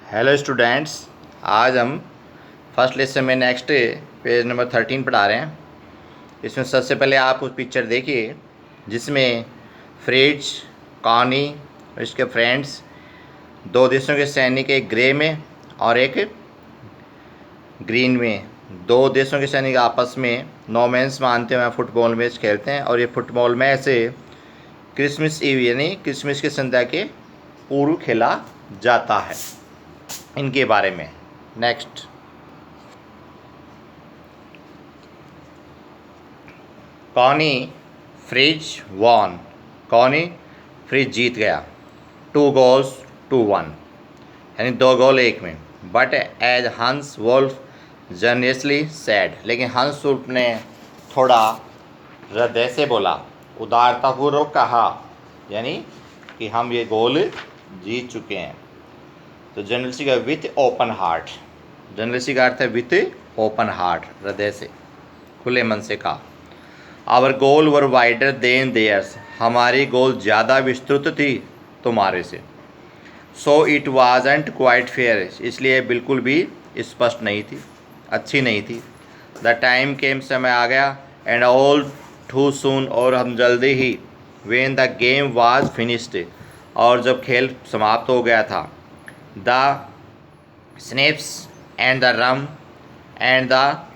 Hello students. आज हम first lesson में नेक्स्ट पेज नंबर 13 पढ़ा रहे हैं। इसमें सबसे पहले आप उस पिक्चर देखिए जिसमें फ्रिज, कॉनी और इसके फ्रेंड्स, दो देशों के सैनिक, एक ग्रे में और एक ग्रीन में, दो देशों के सैनिक आपस में नो मैंस मानते हुए फुटबॉल मैच खेलते हैं। और ये फुटबॉल मैच क्रिसमस ईव यानी क्रिसमस की संध्या के पूर्व खेला जाता है। इनके बारे में next. Connie Fritz won. Connie Fritz जीत गया। 2 goals to 1 यानी 2 गोल 1 में। बट एज हंस वोल्फ जर्नियसली सैड, लेकिन हंस वुल्फ ने थोड़ा हृदय से बोला, उदारतापूर्वक कहा, यानी कि हम ये गोल जीत चुके हैं। तो जनरसी का विथ ओपन हार्ट, जनरसी का अर्थ है विथ ओपन हार्ट, हृदय से, खुले मन से कहा। Our goal were wider than theirs, हमारी गोल ज़्यादा विस्तृत थी तुम्हारे से। So it wasn't quite fair, इसलिए बिल्कुल भी स्पष्ट नहीं थी, अच्छी नहीं थी। द टाइम केम, समय आ गया, एंड ऑल टू सून, और हम जल्दी ही, when the game was finished, और जब खेल समाप्त हो गया था। The schnapps and the rum and the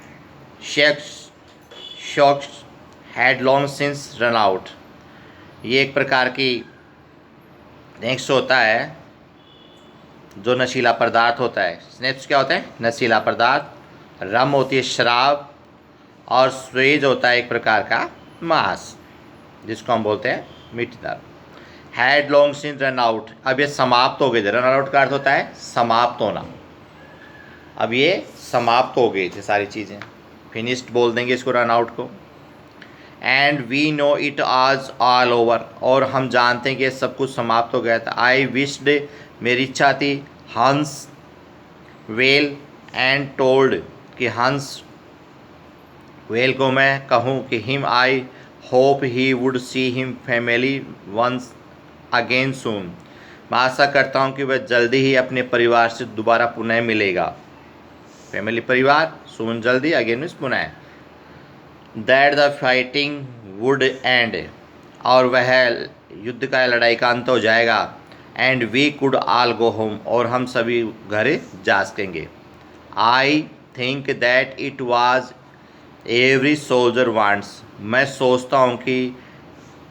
shocks had long since run out. ये एक प्रकार की नेक्स्ट होता है जो नशीला पदार्थ होता है। स्नेप्स क्या होता है? नशीला पदार्थ। रम होती है शराब, और स्वेज होता है एक प्रकार का मांस जिसको हम बोलते हैं मीठेदार। Had long since run out, अब ये समाप्त हो गए थे। रन आउट का अर्थ होता है समाप्त होना। अब ये समाप्त हो गई थी सारी चीज़ें, फिनिश्ड बोल देंगे इसको, रन आउट को। एंड वी नो इट आज ऑल ओवर, और हम जानते हैं कि सब कुछ समाप्त हो गया था। आई विश्ड, मेरी इच्छा थी। हंस वेल एंड टोल्ड, कि हंस वेल को मैं कहूँ कि him I hope he would see him family once again soon, मैं आशा करता हूँ कि वह जल्दी ही अपने परिवार से दोबारा पुनः मिलेगा। फैमिली परिवार, सून जल्दी, अगेन मीन्स पुनः। That the fighting would end, और वह युद्ध का, लड़ाई का अंत हो जाएगा। And we could all go home, और हम सभी घर जा सकेंगे। I think that it was every soldier wants, मैं सोचता हूँ कि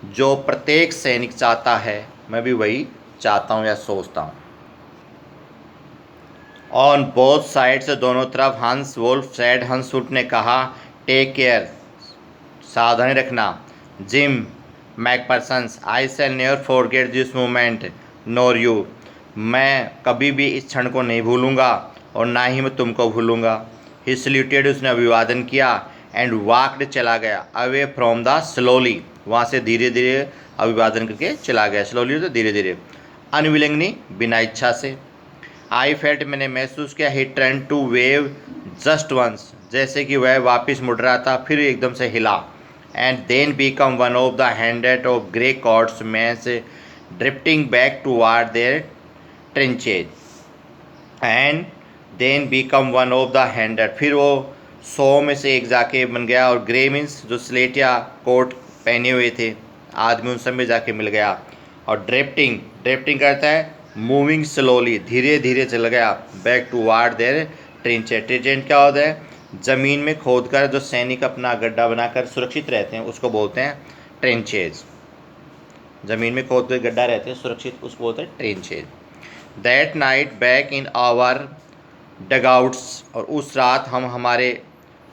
जो प्रत्येक सैनिक चाहता है, मैं भी वही चाहता हूँ या सोचता हूँ। ऑन बोथ साइड्स, दोनों तरफ। हंस वुल्फ सैड, हंस वुल्फ ने कहा। टेक केयर, सावधानी रखना। Jim McPhersons, I shall never forget this moment nor you, मैं कभी भी इस क्षण को नहीं भूलूंगा और ना ही मैं तुमको भूलूंगा। ही सल्यूटेड, उसने अभिवादन किया। एंड वॉकड, चला गया। अवे फ्रॉम द स्लोली, वहाँ से धीरे धीरे अभिवादन करके चला गया। स्लोली तो धीरे धीरे, अनविलिंगली, बिना इच्छा से। आई फेल्ट, मैंने महसूस किया। He turn to wave just once, जैसे कि वह वापस मुड़ रहा था, फिर एकदम से हिला। And then become one of the hundred of grey cords में से drifting back toward their trenches. And then become one of the hundred, फिर वो 100 में से एक जाके बन गया। और ग्रे मीन्स जो स्लेटिया कोट पहने हुए थे आदमी, उन सब में जाके मिल गया। और ड्रिफ्टिंग, ड्रिफ्टिंग करता है मूविंग स्लोली, धीरे धीरे चल गया। Back toward their trenches, trenches क्या होता है? ज़मीन में खोदकर जो सैनिक अपना गड्ढा बनाकर सुरक्षित रहते हैं उसको बोलते हैं ट्रेंचेज। ज़मीन में खोद कर गड्ढा रहते हैं सुरक्षित, उसको बोलते हैं trenches. That night back in our dugouts, और उस रात हम हमारे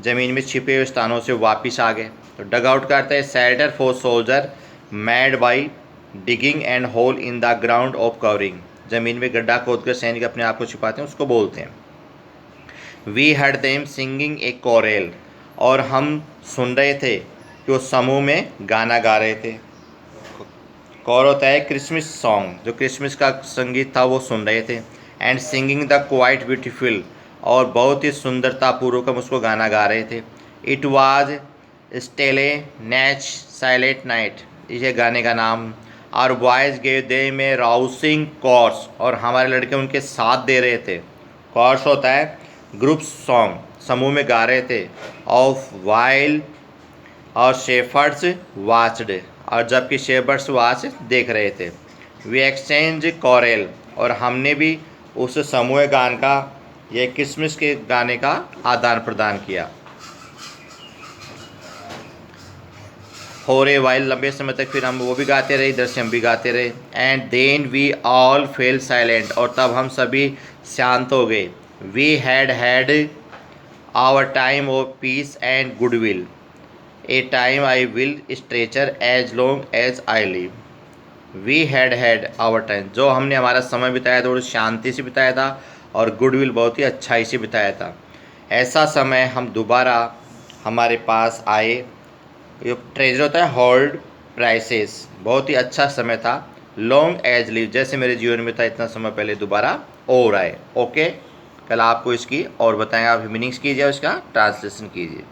ज़मीन में छिपे हुए स्थानों से वापस आ गए। तो डगआउट करते हैं shelter for soldier made by digging and hole in the ground of covering, ज़मीन में गड्ढा खोदकर सैनिक अपने आप को छिपाते हैं, उसको बोलते हैं। We heard them singing a carol, और हम सुन रहे थे कि वो समूह में गाना गा रहे थे। कोर होता है क्रिसमस सॉन्ग, जो क्रिसमस का संगीत था वो सुन रहे थे। And singing the quite beautiful, और बहुत ही सुंदरतापूर्वक हम उसको गाना गा रहे थे। It was Stille Nacht silent night, ये गाने का नाम आर बॉयज़ गेव दे में राउसिंग कॉर्स, और हमारे लड़के उनके साथ दे रहे थे। कॉर्स होता है ग्रुप सॉन्ग, समूह में गा रहे थे। ऑफ वाइल्ड और शेफर्ड्स वाच्ड, और जबकि शेफर्ड्स वाच देख रहे थे। वी एक्सचेंज कॉरेल, और हमने भी उस समूह गान का, ये क्रिसमस के गाने का आदान प्रदान किया। फॉर ए वाइल, लंबे समय तक फिर हम वो भी गाते रहे, इधर से हम भी गाते रहे। And then we all fell silent, और तब हम सभी शांत हो गए। We had had our time of peace and goodwill, a time I will treasure as long as I live. We had had our time, जो हमने हमारा समय बिताया था वो शांति से बिताया था, और गुडविल बहुत ही अच्छाई से बिताया था। ऐसा समय हम दोबारा हमारे पास आए। ये ट्रेजर होता है होल्ड प्राइसेस, बहुत ही अच्छा समय था। लॉन्ग एज लिव, जैसे मेरे जीवन में था इतना समय पहले दोबारा और आए। ओके, कल आपको इसकी और बताएंगे, आप मीनिंग्स कीजिए, उसका ट्रांसलेशन कीजिए।